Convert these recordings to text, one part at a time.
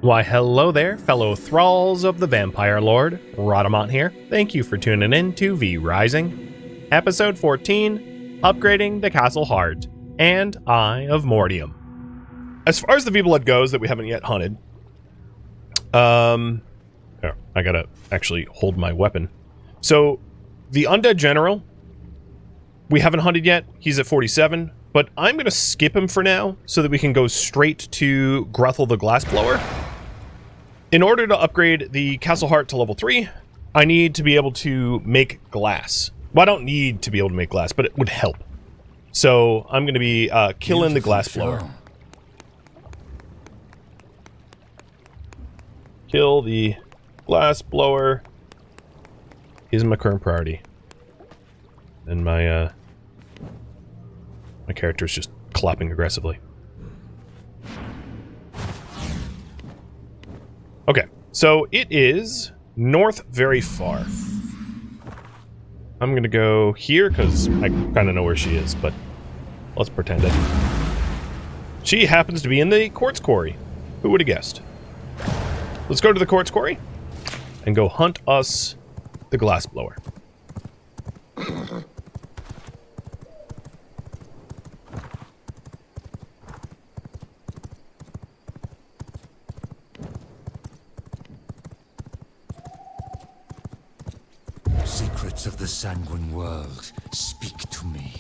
Why, hello there, fellow thralls of the Vampire Lord. Rhadamant here. Thank you for tuning in to V Rising. Episode 14, Upgrading the Castle Heart and Eye of Mortium. As far as the V-Blood goes that we haven't yet hunted, here, I gotta actually hold my weapon. So, the Undead General, we haven't hunted yet. He's at 47, but I'm gonna skip him for now so that we can go straight to Grethel the glassblower. In order to upgrade the Castle Heart to level 3, I need to be able to make glass. Well, I don't need to be able to make glass, but it would help. So, I'm gonna be killing the glassblower. Kill the glassblower is my current priority. And my character is just clapping aggressively. Okay, so it is north very far. I'm gonna go here because I kind of know where she is, but let's pretend it. She happens to be in the quartz quarry. Who would have guessed? Let's go to the quartz quarry and go hunt us the glassblower. Secrets of the sanguine world, speak to me.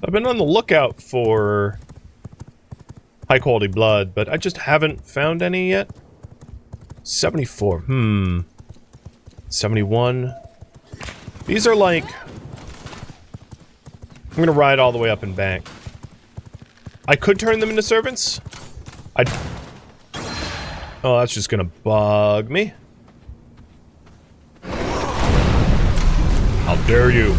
I've been on the lookout for high quality blood, but I just haven't found any yet. 74. 71. These are like... I'm gonna ride all the way up and back. I could turn them into servants. Oh, that's just gonna bug me. How dare you?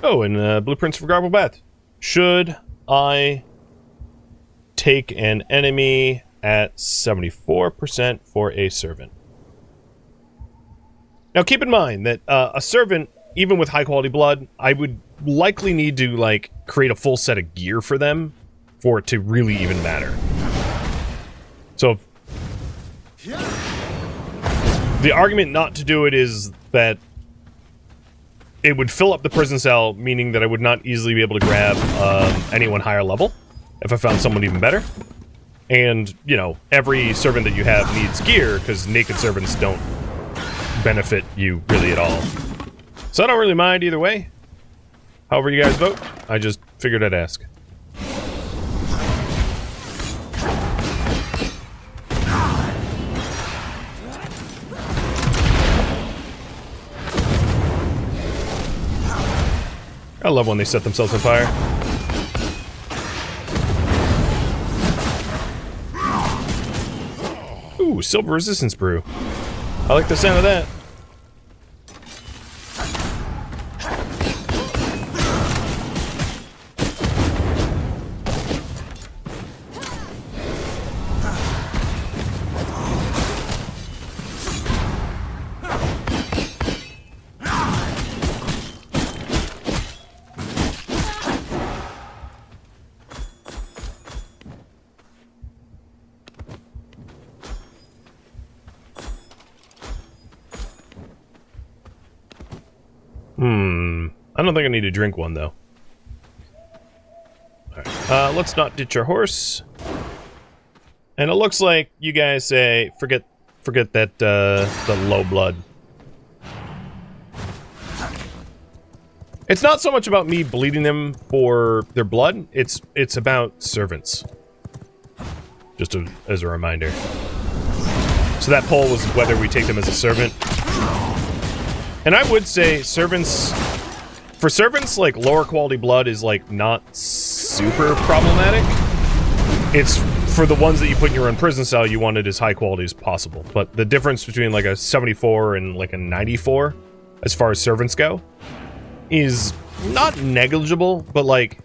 Oh, and blueprints for Garble Bat. Should I take an enemy at 74% for a servant? Now, keep in mind that a servant, even with high quality blood, I would likely need to, like, create a full set of gear for them for it to really even matter. So, the argument not to do it is that it would fill up the prison cell, meaning that I would not easily be able to grab anyone higher level if I found someone even better. And, you know, every servant that you have needs gear, because naked servants don't benefit you really at all. So I don't really mind either way. However you guys vote, I just figured I'd ask. I love when they set themselves on fire. Ooh, silver resistance brew. I like the sound of that. I don't think I need to drink one, though. Alright, let's not ditch our horse. And it looks like you guys say, forget that, the low blood. It's not so much about me bleeding them for their blood, it's about servants. Just as a reminder. So that poll was whether we take them as a servant. And I would say servants... For servants, like, lower quality blood is, like, not super problematic. It's for the ones that you put in your own prison cell, you want it as high quality as possible. But the difference between, like, a 74 and, like, a 94, as far as servants go, is not negligible, but, like,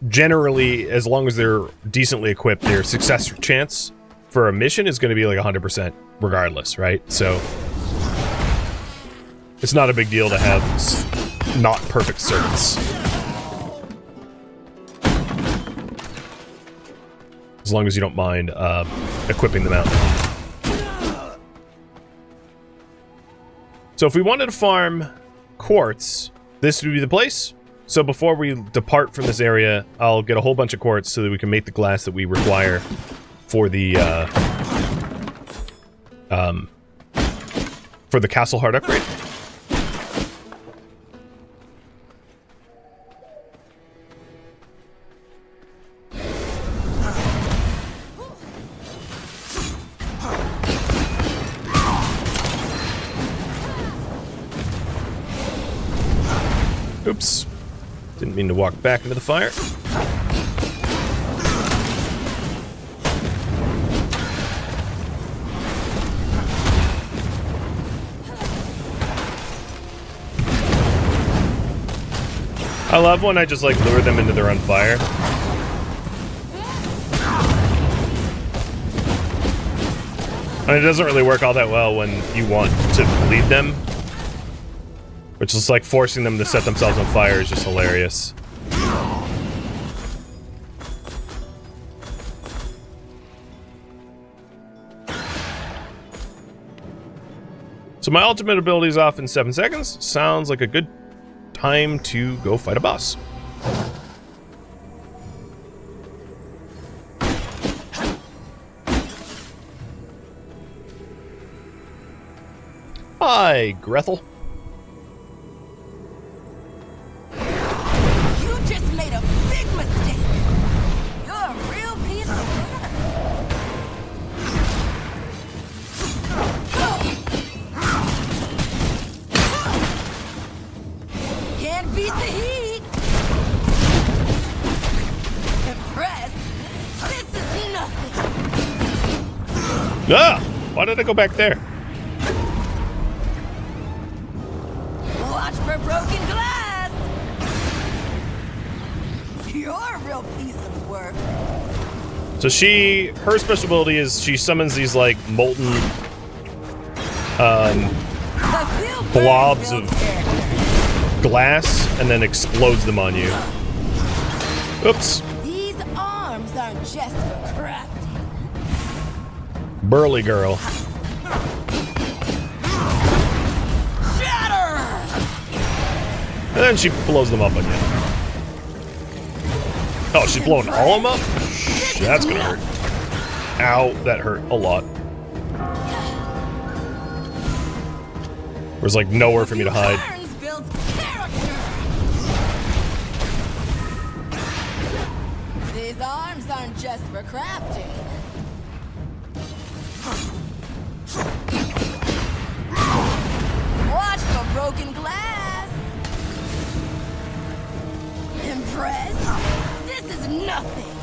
generally, as long as they're decently equipped, their success chance for a mission is going to be, like, 100% regardless, right? So... It's not a big deal to have not perfect servants. As long as you don't mind equipping them out. So if we wanted to farm quartz, this would be the place. So before we depart from this area, I'll get a whole bunch of quartz so that we can make the glass that we require for the castle heart upgrade. Oops. Didn't mean to walk back into the fire. I love when I just like lure them into their own fire. And it doesn't really work all that well when you want to lead them. Which is like forcing them to set themselves on fire is just hilarious. So my ultimate ability is off in 7 seconds. Sounds like a good time to go fight a boss. Hi, Grethel. Ah! Why did I go back there? Watch for broken glass! You're a real piece of work. So her special ability is she summons these like molten blobs of glass and then explodes them on you. Oops. These arms aren't just for crafting. Burly girl. Shatter! And then she blows them up again. Oh, she's blowing all of them up? That's gonna hurt. Ow, that hurt a lot. There's like nowhere for me to hide. These arms aren't just for crafting. Watch for broken glass. Impressed? This is nothing.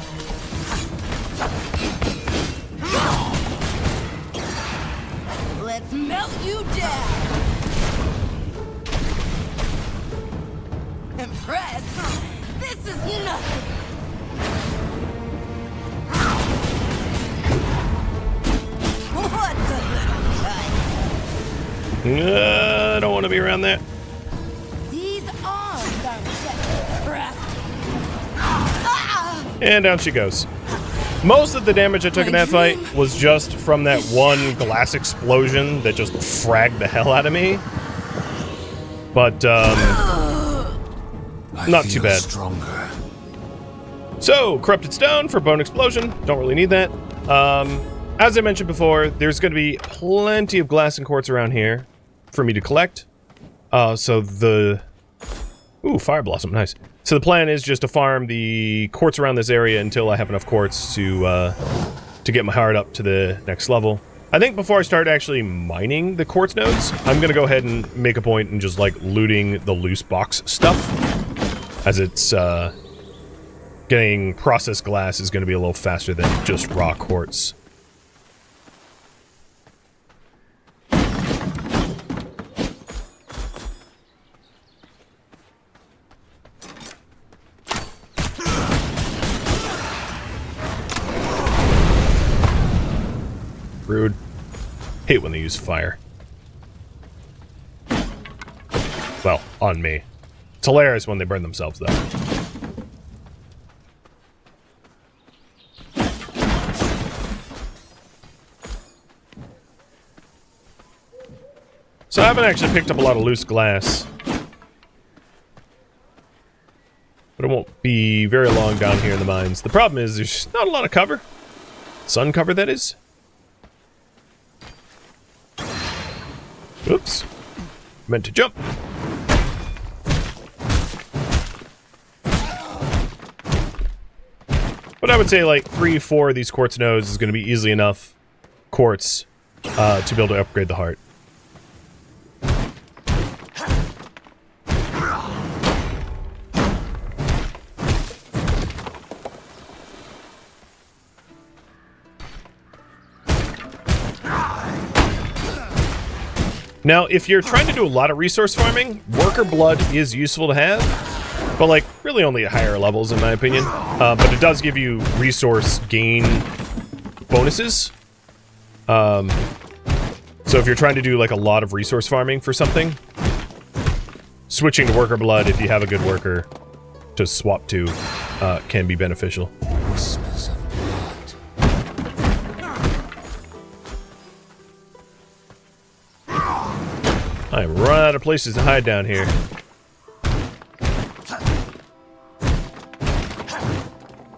Let's melt you down. Impressed? This is nothing. What's a little cut? I don't want to be around that. These arms are just crafty. Ah! And down she goes. Most of the damage I took in that fight was just from that one glass explosion that just fragged the hell out of me. But, not too bad. Stronger. So, Corrupted Stone for Bone Explosion. Don't really need that. As I mentioned before, there's going to be plenty of glass and quartz around here for me to collect. Ooh, Fire Blossom, nice. So the plan is just to farm the quartz around this area until I have enough quartz to get my heart up to the next level. I think before I start actually mining the quartz nodes, I'm going to go ahead and make a point and just like looting the loose box stuff. As it's, getting processed glass is going to be a little faster than just raw quartz. Rude. Hate when they use fire. Well, on me. It's hilarious when they burn themselves, though. So I haven't actually picked up a lot of loose glass. But it won't be very long down here in the mines. The problem is there's not a lot of cover. Sun cover, that is. Oops. Meant to jump. But I would say like 3-4 of these quartz nodes is going to be easily enough quartz to be able to upgrade the heart. Now, if you're trying to do a lot of resource farming, worker blood is useful to have, but like really only at higher levels in my opinion. But it does give you resource gain bonuses. So if you're trying to do like a lot of resource farming for something, switching to worker blood if you have a good worker to swap to can be beneficial. Whispers of I'm running out of places to hide down here.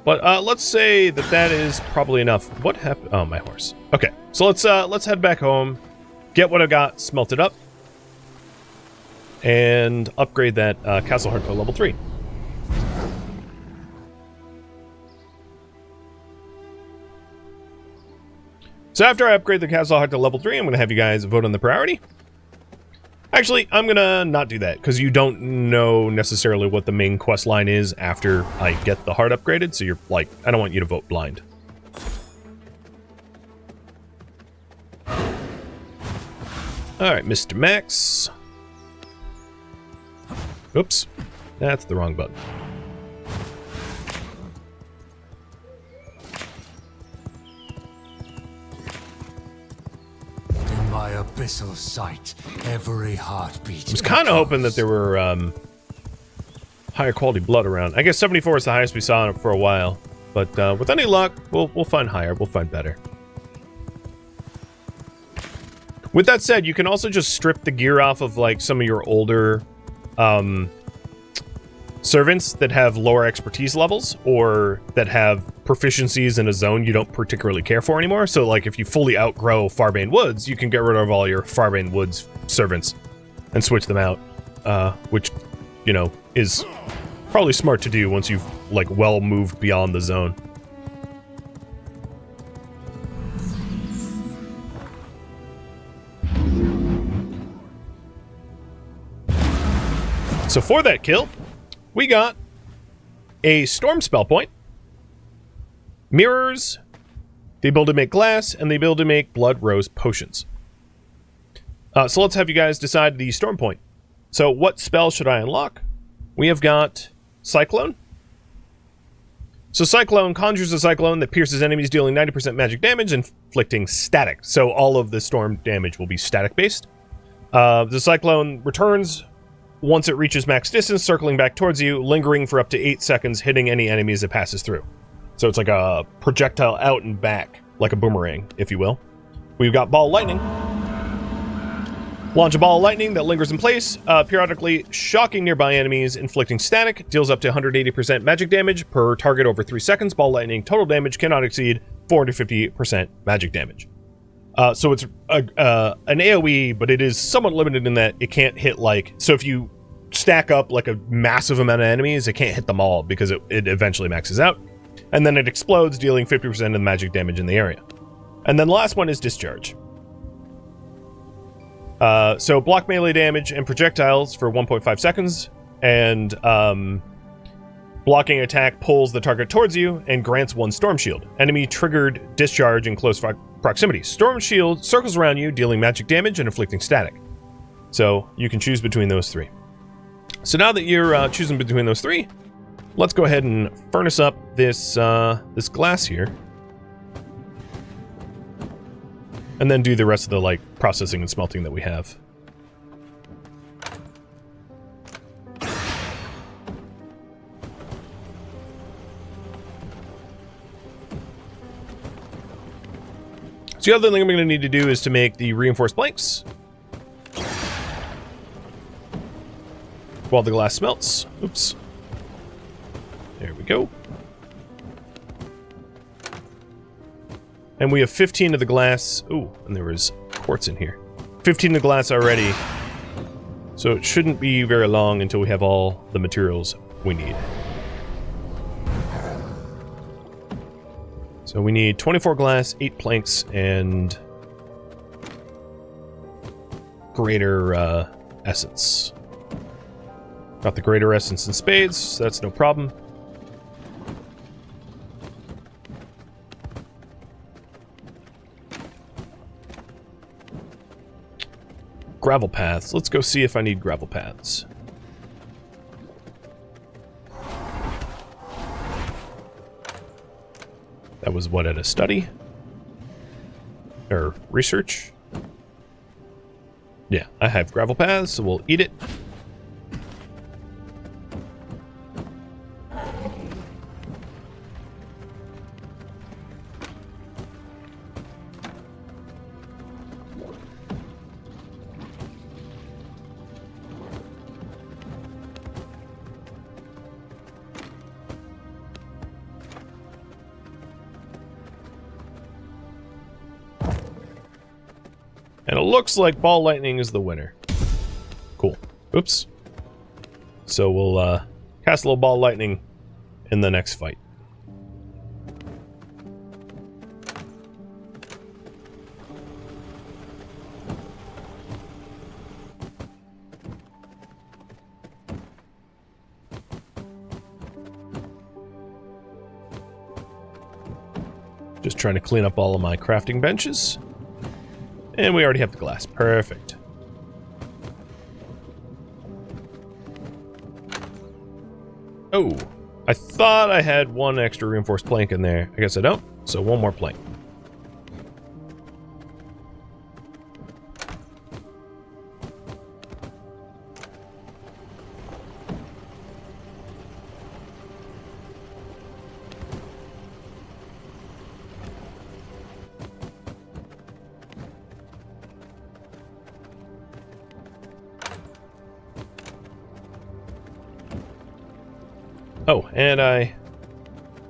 But let's say that that is probably enough. What happened? Oh, my horse. Okay, so let's head back home, get what I got smelted up, and upgrade that castle heart to level 3. So after I upgrade the castle heart to level 3, I'm going to have you guys vote on the priority. Actually, I'm gonna not do that, because you don't know necessarily what the main quest line is after I get the heart upgraded, so you're like, I don't want you to vote blind. Alright, Mr. Max. Oops. That's the wrong button. my abyssal sight, every heartbeat. I was kind of hoping that there were higher quality blood around. I guess 74 is the highest we saw for a while, but with any luck, we'll find higher. We'll find better. With that said, you can also just strip the gear off of like some of your older servants that have lower expertise levels or that have proficiencies in a zone you don't particularly care for anymore. So like if you fully outgrow Farbane Woods, you can get rid of all your Farbane Woods servants and switch them out, which, you know, is probably smart to do once you've like well moved beyond the zone. So for that kill, we got a storm spell point, mirrors, the ability to make glass, and the ability to make blood rose potions. So let's have you guys decide the storm point. So what spell should I unlock? We have got Cyclone. So Cyclone conjures a cyclone that pierces enemies, dealing 90% magic damage, inflicting static. So all of the storm damage will be static based. The Cyclone returns once it reaches max distance, circling back towards you, lingering for up to 8 seconds, hitting any enemies it passes through. So it's like a projectile out and back, like a boomerang, if you will. We've got Ball Lightning. Launch a ball of lightning that lingers in place, periodically shocking nearby enemies, inflicting static, deals up to 180% magic damage per target over 3 seconds. Ball Lightning total damage cannot exceed 450% magic damage. So it's an AoE, but it is somewhat limited in that it can't hit like... So if you stack up like a massive amount of enemies, it can't hit them all because it eventually maxes out. And then it explodes, dealing 50% of the magic damage in the area. And then the last one is Discharge. So block melee damage and projectiles for 1.5 seconds, and blocking attack pulls the target towards you and grants 1 Storm Shield. Enemy triggered discharge in close proximity. Storm Shield circles around you, dealing magic damage and inflicting static. So you can choose between those 3. So now that you're choosing between those 3, let's go ahead and furnace up this this glass here, and then do the rest of the like processing and smelting that we have. So the other thing I'm going to need to do is to make the reinforced planks while the glass smelts. Oops. There we go. And we have 15 of the glass. Ooh, and there was quartz in here. 15 of the glass already. So it shouldn't be very long until we have all the materials we need. So we need 24 glass, 8 planks, and greater essence. Got the greater essence in spades, so that's no problem. Gravel paths. Let's go see if I need gravel paths. That was what, at a study? Or research? Yeah, I have gravel paths, so we'll eat it. And it looks like ball lightning is the winner. Cool. Oops. So we'll cast a little ball lightning in the next fight. Just trying to clean up all of my crafting benches. And we already have the glass. Perfect. Oh, I thought I had one extra reinforced plank in there. I guess I don't. So one more plank. Oh, and I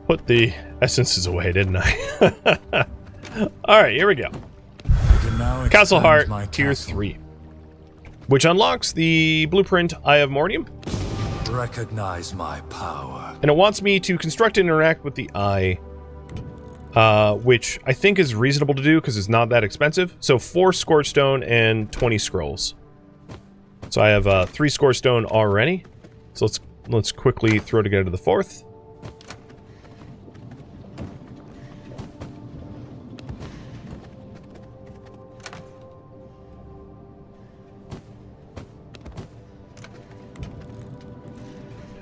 put the essences away, didn't I? Alright, here we go. Castle Heart, Tier 3. Which unlocks the blueprint Eye of Mortium. Recognize my power. And it wants me to construct and interact with the eye. Which I think is reasonable to do because it's not that expensive. So 4 scorchstone and 20 scrolls. So I have 3 scorchstone already. So let's quickly throw together the 4th.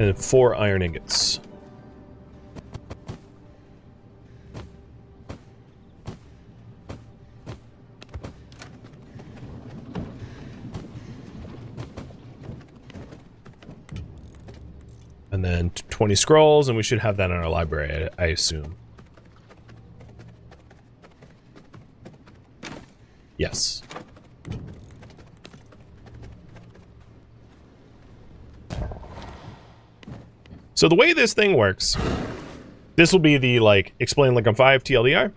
And 4 iron ingots. And then 20 scrolls, and we should have that in our library, I assume. Yes. So the way this thing works, this will be the, like, explain like on 5 TLDR,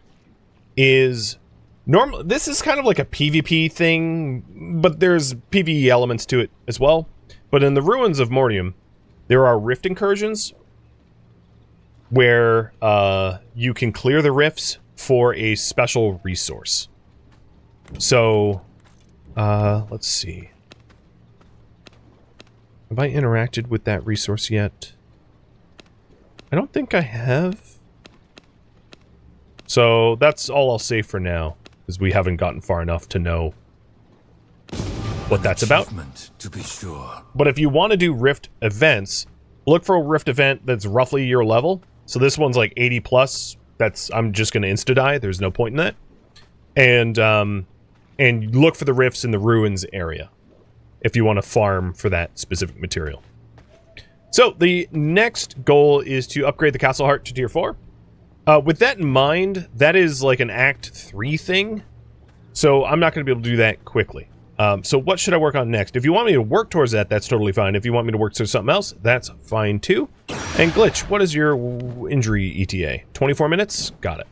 is normal. This is kind of like a PvP thing, but there's PvE elements to it as well. But in the Ruins of Mortium, there are rift incursions where you can clear the rifts for a special resource. So, let's see. Have I interacted with that resource yet? I don't think I have. So that's all I'll say for now, because we haven't gotten far enough to know what that's about. To be sure. But if you want to do rift events, look for a rift event that's roughly your level. So this one's like 80 plus. I'm just going to insta-die. There's no point in that. And look for the rifts in the ruins area if you want to farm for that specific material. So the next goal is to upgrade the Castle Heart to Tier 4. With that in mind, that is like an Act 3 thing. So I'm not going to be able to do that quickly. So what should I work on next? If you want me to work towards that, that's totally fine. If you want me to work towards something else, that's fine too. And Glitch, what is your injury ETA? 24 minutes? Got it.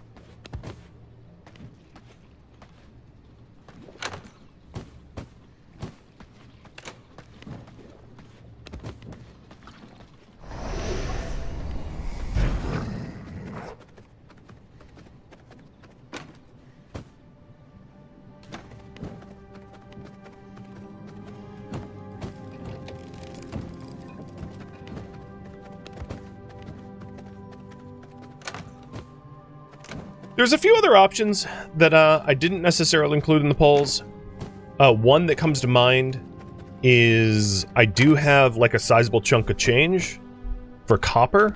There's a few other options that I didn't necessarily include in the polls. One that comes to mind is I do have like a sizable chunk of change for copper.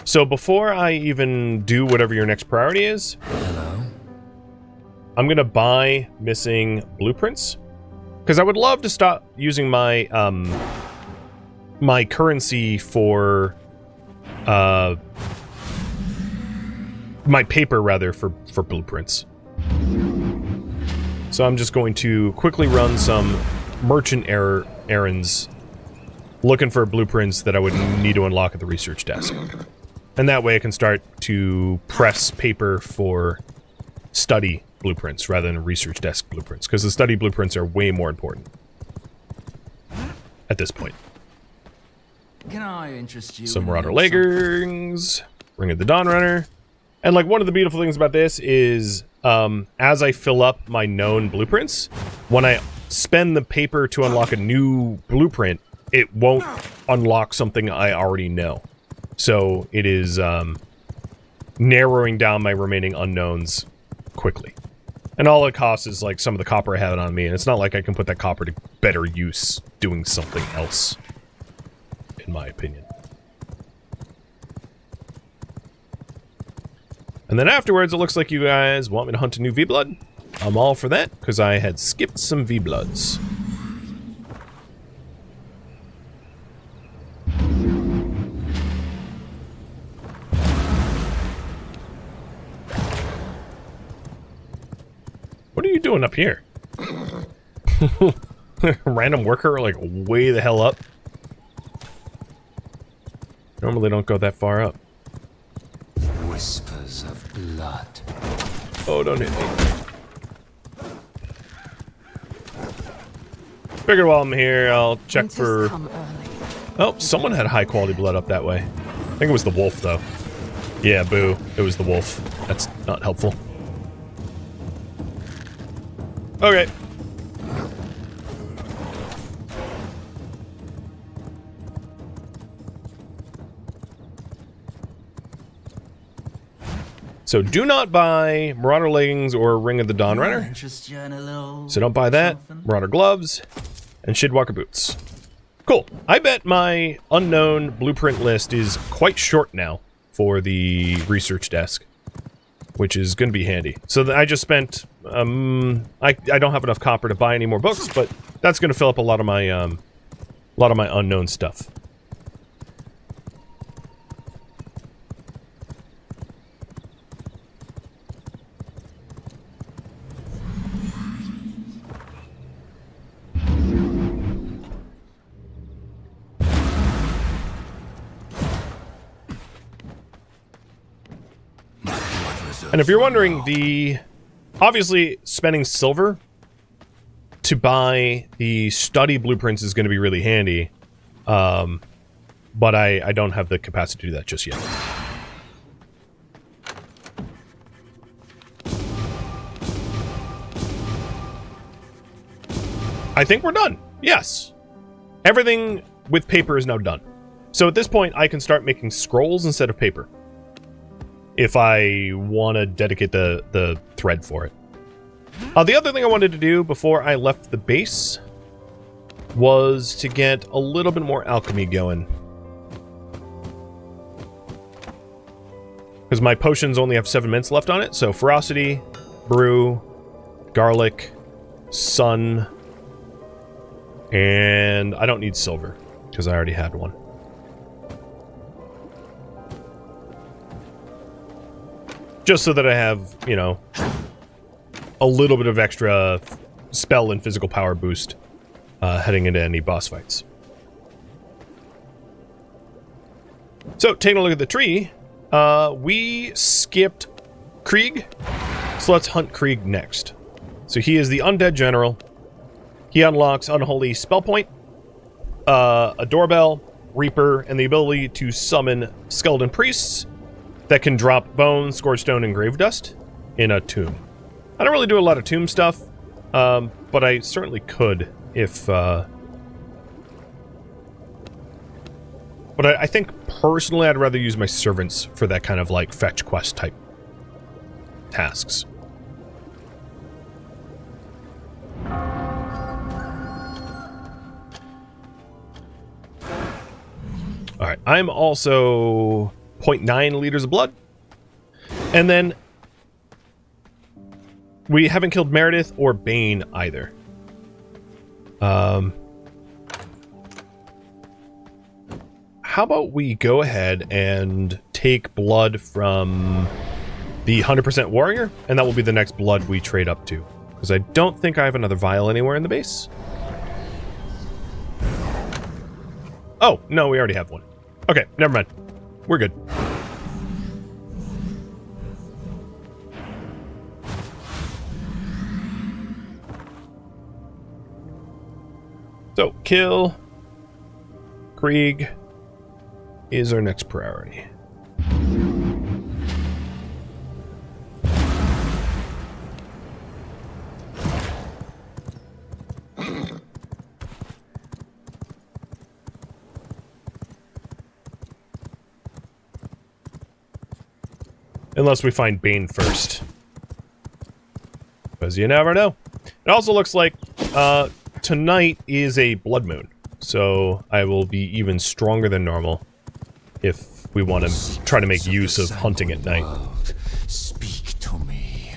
So before I even do whatever your next priority is, I'm gonna buy missing blueprints because I would love to stop using my my currency for my paper rather for blueprints. So I'm just going to quickly run some merchant errands looking for blueprints that I would need to unlock at the research desk. And that way I can start to press paper for study blueprints rather than research desk blueprints, because the study blueprints are way more important at this point. Can I interest you? Some Marauder leggings, Ring of the Dawn Runner. And like one of the beautiful things about this is as I fill up my known blueprints, when I spend the paper to unlock a new blueprint, it won't unlock something I already know. So it is narrowing down my remaining unknowns quickly. And all it costs is like some of the copper I have on me, and it's not like I can put that copper to better use doing something else, in my opinion. And then afterwards, it looks like you guys want me to hunt a new V-Blood. I'm all for that, because I had skipped some V-Bloods. What are you doing up here? Random worker, like, way the hell up? Normally don't go that far up. Whispers of blood. Oh, don't hit me. Figured while I'm here, I'll check for... Oh, someone had high quality blood up that way. I think it was the wolf, though. Yeah, boo. It was the wolf. That's not helpful. Okay. So do not buy Marauder leggings or Ring of the Dawn Runner. So don't buy that. Marauder gloves and Shidwalker boots. Cool. I bet my unknown blueprint list is quite short now for the research desk, which is going to be handy. So I just spent, I don't have enough copper to buy any more books, but that's going to fill up a lot of my unknown stuff. And if you're wondering, obviously spending silver to buy the study blueprints is going to be really handy, but I don't have the capacity to do that just yet. I think we're done. Yes. Everything with paper is now done. So at this point, I can start making scrolls instead of paper, if I want to dedicate the thread for it. The other thing I wanted to do before I left the base was to get a little bit more alchemy going. Because my potions only have 7 minutes left on it, so ferocity, brew, garlic, sun, and I don't need silver, because I already had one. Just so that I have, you know, a little bit of extra spell and physical power boost heading into any boss fights. So, taking a look at the tree, we skipped Krieg, so let's hunt Krieg next. So he is the undead general. He unlocks Unholy Spell Point, a doorbell, Reaper, and the ability to summon skeleton priests that can drop bones, scorchstone, and grave dust in a tomb. I don't really do a lot of tomb stuff, but I certainly could if... But I think, personally, I'd rather use my servants for that kind of, like, fetch quest type tasks. Alright, I'm also 0.9 liters of blood. And then we haven't killed Meredith or Bane either. How about we go ahead and take blood from the 100% warrior, and that will be the next blood we trade up to. Because I don't think I have another vial anywhere in the base. Oh, no, we already have one. Okay, never mind. We're good. So, kill Krieg is our next priority. Unless we find Bane first. Because you never know. It also looks like tonight is a blood moon. So I will be even stronger than normal if we want to try to make use of hunting at night. Speak to me.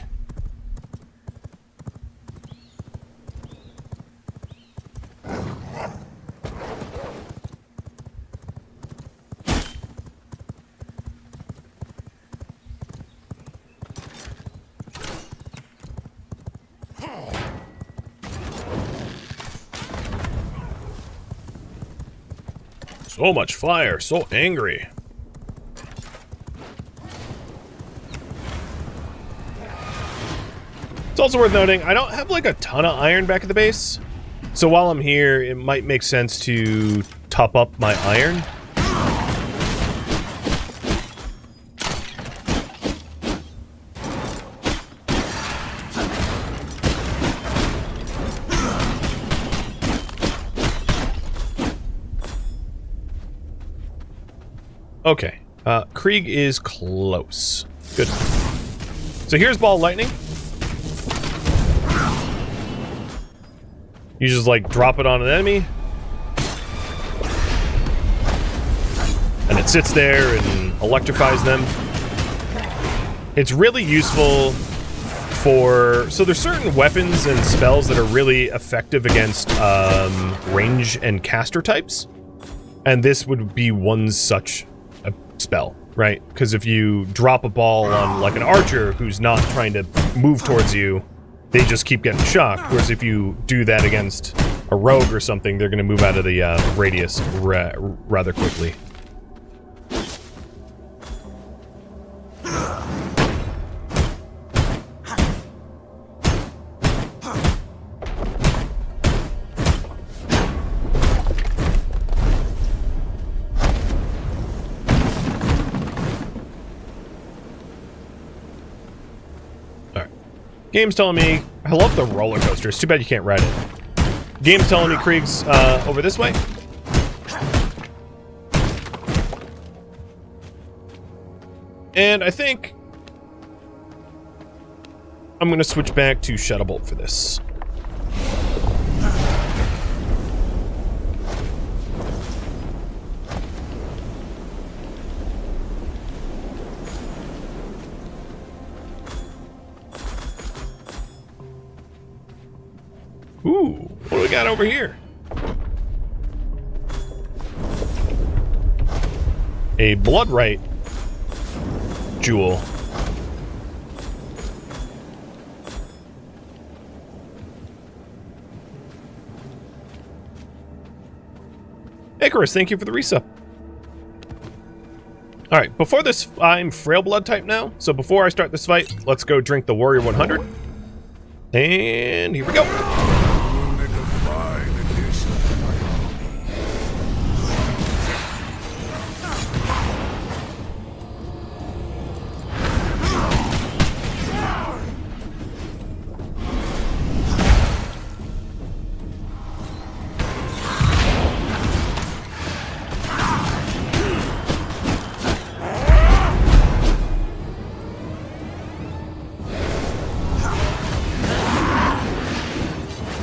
So much fire, so angry. It's also worth noting, I don't have like a ton of iron back at the base. So while I'm here, it might make sense to top up my iron. Okay, Krieg is close. Good. So here's ball lightning. You just like drop it on an enemy. And it sits there and electrifies them. It's really useful for... So there's certain weapons and spells that are really effective against range and caster types. And this would be one such a spell, right? Because if you drop a ball on like an archer who's not trying to move towards you, they just keep getting shocked. Whereas if you do that against a rogue or something, they're going to move out of the radius rather quickly. Game's telling me... I love the roller coaster. It's too bad you can't ride it. Game's telling me Krieg's over this way. And I think... I'm going to switch back to Shadowbolt for this. Ooh, what do we got over here? A blood right jewel. Icarus, thank you for the resub. Alright, before this, I'm Frail Blood type now, so before I start this fight, let's go drink the Warrior 100. And here we go.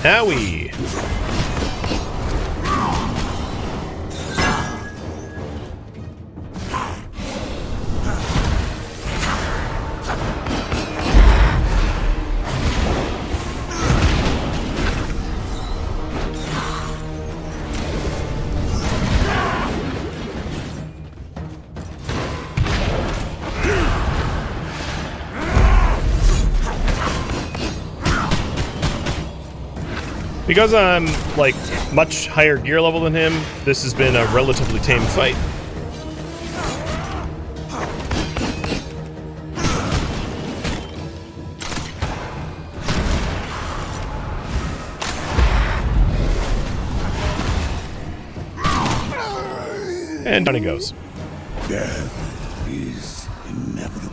Howie. Because I'm, like, much higher gear level than him, this has been a relatively tame fight. And down he goes. Death is inevitable.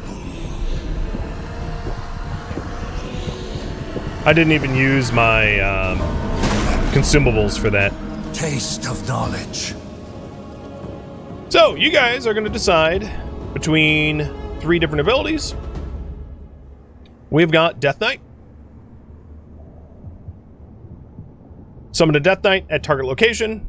I didn't even use my consumables for that. Taste of knowledge. So, you guys are going to decide between 3 different abilities. We've got Death Knight. Summon a Death Knight at target location.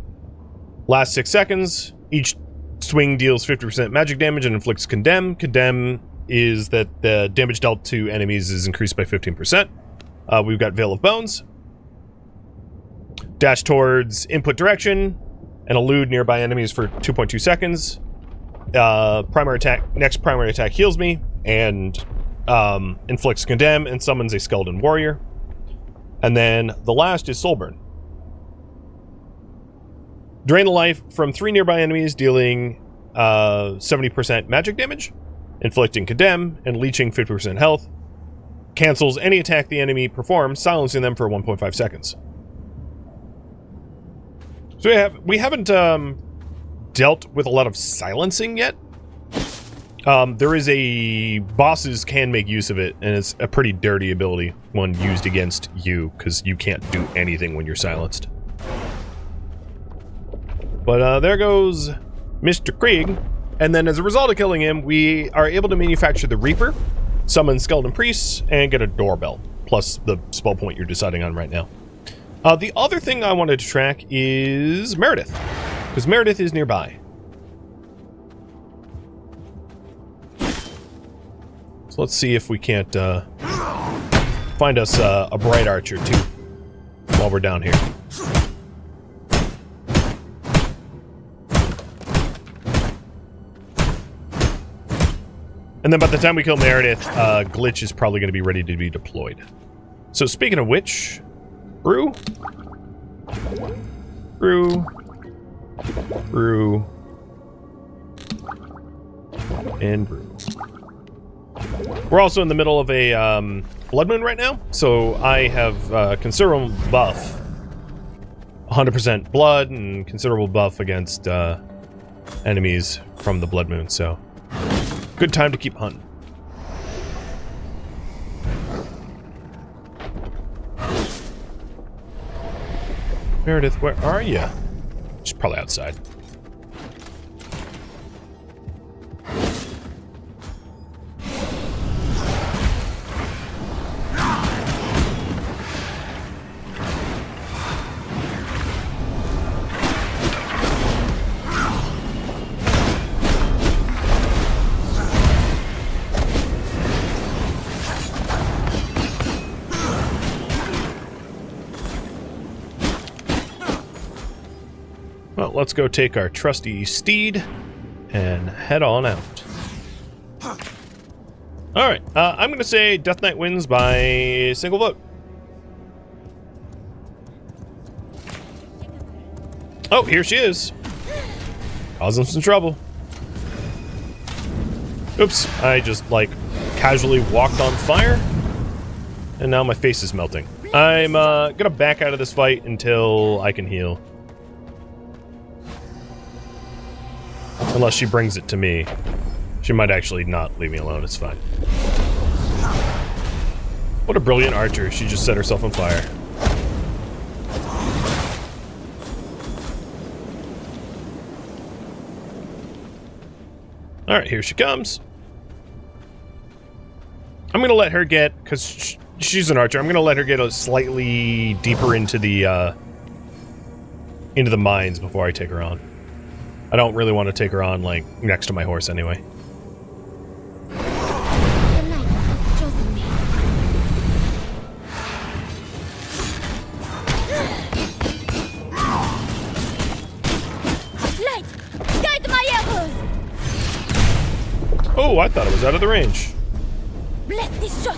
Last 6 seconds. Each swing deals 50% magic damage and inflicts Condemn. Condemn is that the damage dealt to enemies is increased by 15%. We've got Veil of Bones. Dash towards input direction and elude nearby enemies for 2.2 seconds. Primary attack. Next primary attack heals me and inflicts Condemn and summons a Skeleton Warrior. And then the last is Soulburn. Drain the life from 3 nearby enemies, dealing 70% magic damage, inflicting Condemn and leeching 50% health. Cancels any attack the enemy performs, silencing them for 1.5 seconds. So we haven't dealt with a lot of silencing yet. There is a bosses can make use of it, and it's a pretty dirty ability when used against you, because you can't do anything when you're silenced. But there goes Mr. Krieg, and then as a result of killing him, we are able to manufacture the Reaper, summon Skeleton Priests, and get a Doorbell, plus the spell point you're deciding on right now. The other thing I wanted to track is Meredith, because Meredith is nearby. So let's see if we can't find us a Bright Archer, too, while we're down here. And then by the time we kill Meredith, Glitch is probably going to be ready to be deployed. So speaking of which, brew, and brew. We're also in the middle of a blood moon right now, so I have considerable buff, 100% blood, and considerable buff against enemies from the blood moon, so good time to keep hunting. Meredith, where are you? She's probably outside. Well, let's go take our trusty steed and head on out. Alright, I'm going to say Death Knight wins by a single vote. Oh, here she is. Causing some trouble. Oops, I just, like, casually walked on fire. And now my face is melting. I'm gonna back out of this fight until I can heal. Unless she brings it to me. She might actually not leave me alone, it's fine. What a brilliant archer, she just set herself on fire. Alright, here she comes. I'm gonna let her get, because she's an archer, I'm gonna let her get a slightly deeper into the mines before I take her on. I don't really want to take her on, like, next to my horse anyway. The light has chosen me. Light, guide my arrows. Oh, I thought it was out of the range. Bless this shot.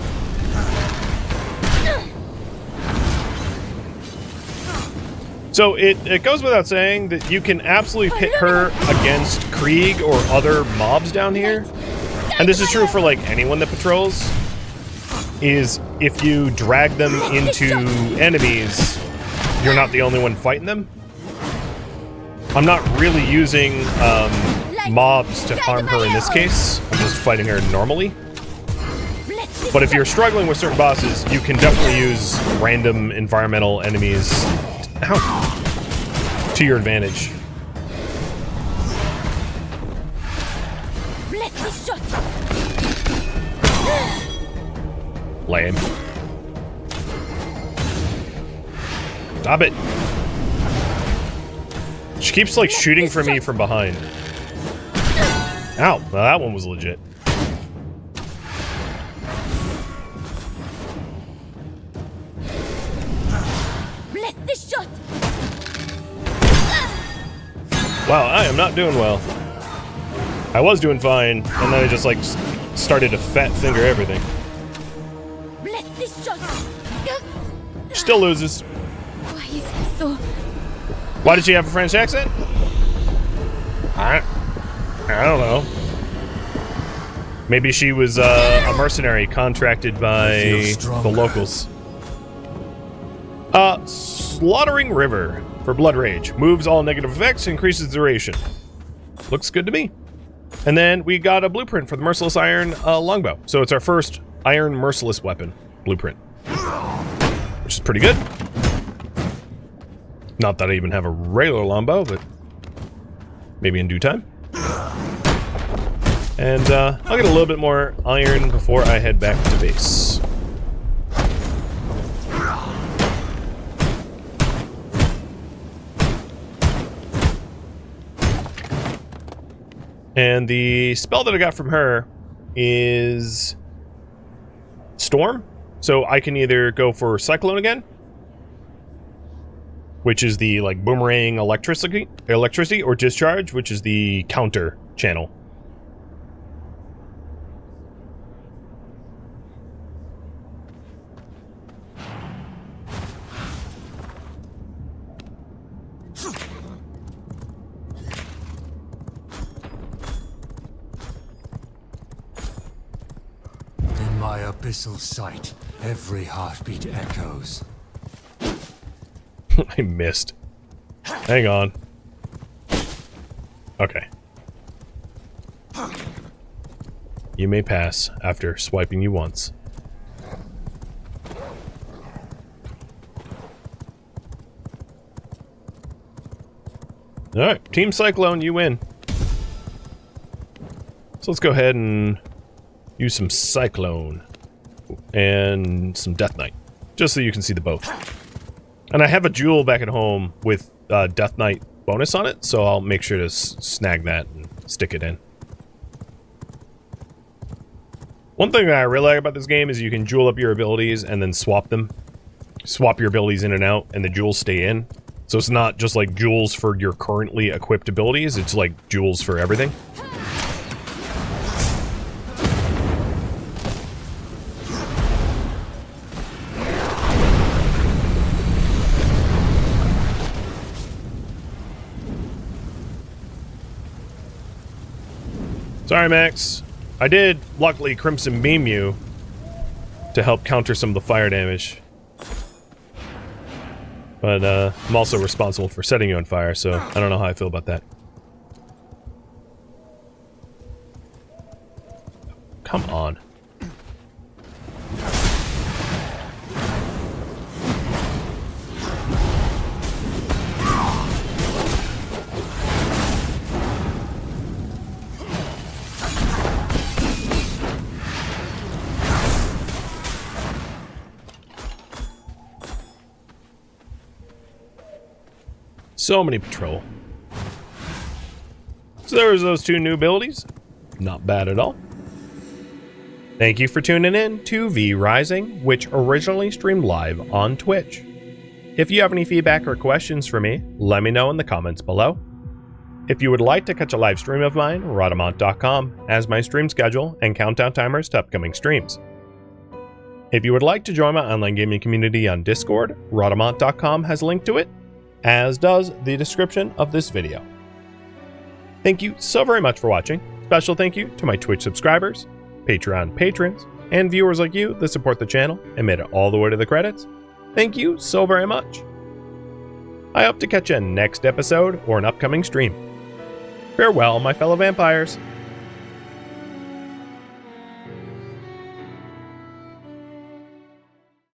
So it goes without saying that you can absolutely pit her against Krieg or other mobs down here. And this is true for, like, anyone that patrols. Is if you drag them into enemies, you're not the only one fighting them. I'm not really using mobs to harm her in this case. I'm just fighting her normally. But if you're struggling with certain bosses, you can definitely use random environmental enemies to your advantage. Lame. Stop it. She keeps, like, shooting for me from behind. Ow, well, that one was legit. Wow, I am not doing well. I was doing fine, and then I just, like, started to fat finger everything. Still loses. Why is it so? Why did she have a French accent? I don't know. Maybe she was a mercenary contracted by the locals. Slaughtering River for Blood Rage. Moves all negative effects, increases duration. Looks good to me. And then we got a blueprint for the Merciless Iron Longbow. So it's our first Iron Merciless weapon blueprint. Which is pretty good. Not that I even have a regular longbow, but maybe in due time. And I'll get a little bit more iron before I head back to base. And the spell that I got from her is Storm. So I can either go for Cyclone again, which is the, like, boomerang electricity, or Discharge, which is the counter channel. In my abyssal sight, every heartbeat echoes. I missed. Hang on. Okay. You may pass after swiping you once. Alright, Team Cyclone, you win. So let's go ahead and use some Cyclone and some Death Knight, just so you can see the both. And I have a jewel back at home with Death Knight bonus on it, so I'll make sure to snag that and stick it in. One thing that I really like about this game is you can jewel up your abilities and then swap them. Swap your abilities in and out, and the jewels stay in. So it's not just like jewels for your currently equipped abilities, it's like jewels for everything. Sorry, Max. I did, luckily, Crimson Beam you to help counter some of the fire damage. But I'm also responsible for setting you on fire, so I don't know how I feel about that. Come on. So many patrol. So there was those 2 new abilities. Not bad at all. Thank you for tuning in to V Rising, which originally streamed live on Twitch. If you have any feedback or questions for me, let me know in the comments below. If you would like to catch a live stream of mine, Rhadamant.com has my stream schedule and countdown timers to upcoming streams. If you would like to join my online gaming community on Discord, Rhadamant.com has a link to it, as does the description of this video. Thank you so very much for watching. Special thank you to my Twitch subscribers, Patreon patrons, and viewers like you that support the channel and made it all the way to the credits. Thank you so very much. I hope to catch you in next episode or an upcoming stream. Farewell, my fellow vampires.